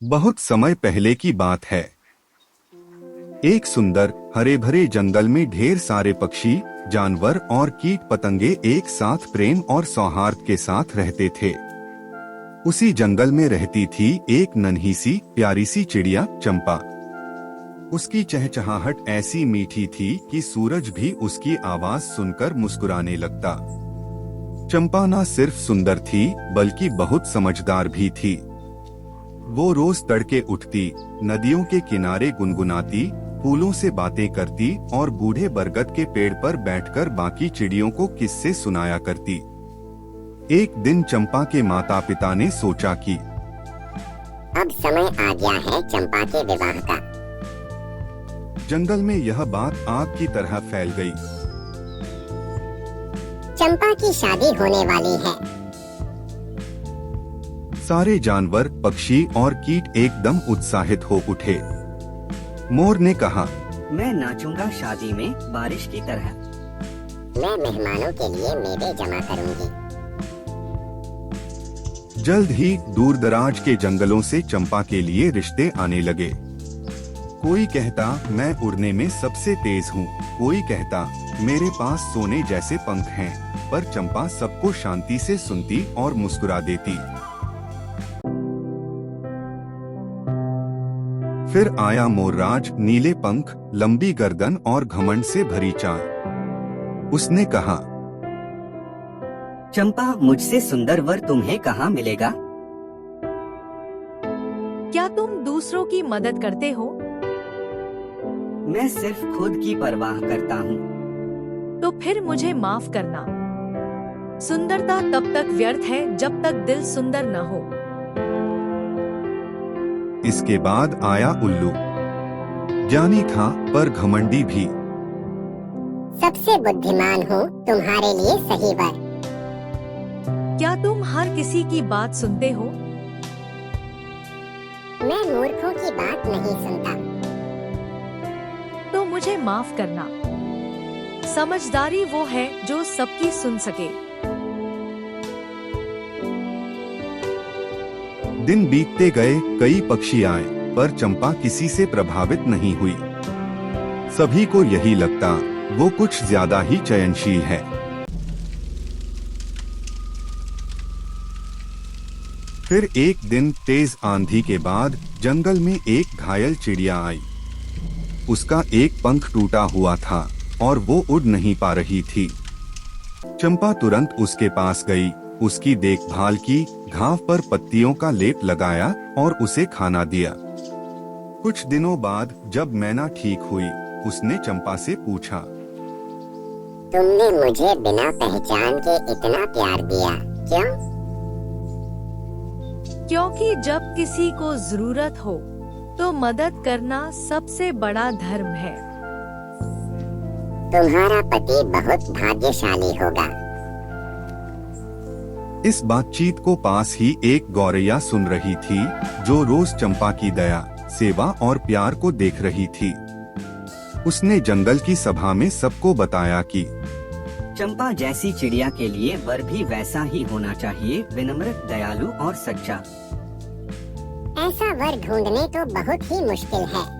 बहुत समय पहले की बात है। एक सुंदर हरे भरे जंगल में ढेर सारे पक्षी, जानवर और कीट पतंगे एक साथ प्रेम और सौहार्द के साथ रहते थे। उसी जंगल में रहती थी एक नन्ही सी प्यारी सी चिड़िया चंपा। उसकी चहचहाहट ऐसी मीठी थी कि सूरज भी उसकी आवाज सुनकर मुस्कुराने लगता। चंपा न सिर्फ सुंदर थी बल्कि बहुत समझदार भी थी। वो रोज तड़के उठती, नदियों के किनारे गुनगुनाती, फूलों से बातें करती और बूढ़े बरगद के पेड़ पर बैठकर बाकी चिड़ियों को किस्से सुनाया करती। एक दिन चंपा के माता पिता ने सोचा कि अब समय आ गया है चंपा के विवाह का। जंगल में यह बात आग की तरह फैल गई। चंपा की शादी होने वाली है। सारे जानवर, पक्षी और कीट एकदम उत्साहित हो उठे। मोर ने कहा, मैं नाचूंगा शादी में बारिश की तरह। मैं मेहमानों के लिए मेवे जमा करूंगी। जल्द ही दूर दराज के जंगलों से चंपा के लिए रिश्ते आने लगे। कोई कहता मैं उड़ने में सबसे तेज हूँ, कोई कहता मेरे पास सोने जैसे पंख हैं, पर चंपा सबको शांति से सुनती और मुस्कुरा देती। फिर आया मोरराज, नीले पंख, लंबी गर्दन और घमंड से भरी चाल। उसने कहा, चंपा, मुझसे सुंदर वर तुम्हें कहाँ मिलेगा? क्या तुम दूसरों की मदद करते हो? मैं सिर्फ खुद की परवाह करता हूँ। तो फिर मुझे माफ करना। सुंदरता तब तक व्यर्थ है जब तक दिल सुंदर न हो। इसके बाद आया उल्लू। ज्ञानी था पर घमंडी भी। सबसे बुद्धिमान हूँ तुम्हारे लिए सही वर। क्या तुम हर किसी की बात सुनते हो? मैं मूर्खों की बात नहीं सुनता। तो मुझे माफ करना। समझदारी वो है जो सबकी सुन सके। दिन बीतते गए, कई पक्षी आए, पर चंपा किसी से प्रभावित नहीं हुई। सभी को यही लगता वो कुछ ज्यादा ही चयनशील है। फिर एक दिन तेज आंधी के बाद जंगल में एक घायल चिड़िया आई। उसका एक पंख टूटा हुआ था और वो उड़ नहीं पा रही थी। चंपा तुरंत उसके पास गई, उसकी देखभाल की, घाव पर पत्तियों का लेप लगाया और उसे खाना दिया। कुछ दिनों बाद जब मैना ठीक हुई, उसने चंपा से पूछा, तुमने मुझे बिना पहचान के इतना प्यार दिया, क्यों? क्योंकि जब किसी को जरूरत हो तो मदद करना सबसे बड़ा धर्म है। तुम्हारा पति बहुत भाग्यशाली होगा। इस बातचीत को पास ही एक गौरैया सुन रही थी, जो रोज चंपा की दया, सेवा और प्यार को देख रही थी। उसने जंगल की सभा में सबको बताया कि चंपा जैसी चिड़िया के लिए वर भी वैसा ही होना चाहिए, विनम्र, दयालु और सच्चा। ऐसा वर ढूंढने तो बहुत ही मुश्किल है।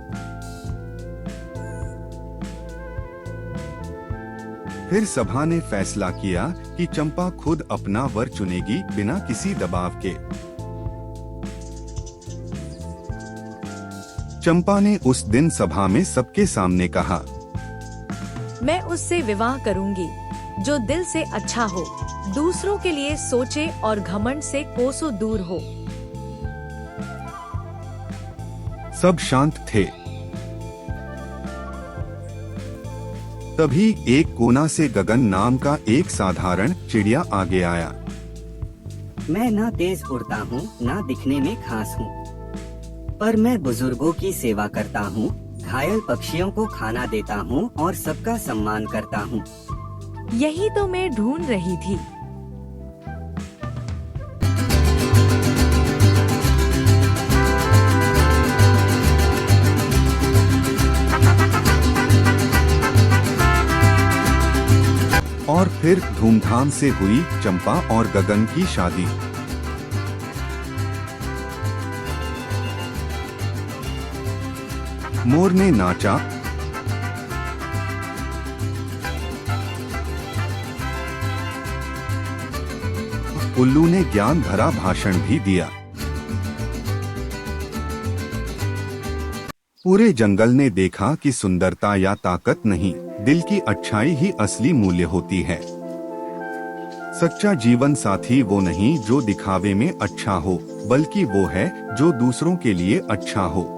फिर सभा ने फैसला किया कि चंपा खुद अपना वर चुनेगी, बिना किसी दबाव के। चंपा ने उस दिन सभा में सबके सामने कहा, मैं उससे विवाह करूंगी जो दिल से अच्छा हो, दूसरों के लिए सोचे और घमंड से कोसों दूर हो। सब शांत थे। तभी एक कोना से गगन नाम का एक साधारण चिड़िया आगे आया। मैं ना तेज उड़ता हूँ, ना दिखने में खास हूँ, पर मैं बुजुर्गों की सेवा करता हूँ, घायल पक्षियों को खाना देता हूँ और सबका सम्मान करता हूँ। यही तो मैं ढूंढ रही थी। और फिर धूमधाम से हुई चंपा और गगन की शादी। मोर ने नाचा। उल्लू ने ज्ञान भरा भाषण भी दिया। पूरे जंगल ने देखा कि सुंदरता या ताकत नहीं, दिल की अच्छाई ही असली मूल्य होती है। सच्चा जीवन साथी वो नहीं जो दिखावे में अच्छा हो, बल्कि वो है जो दूसरों के लिए अच्छा हो।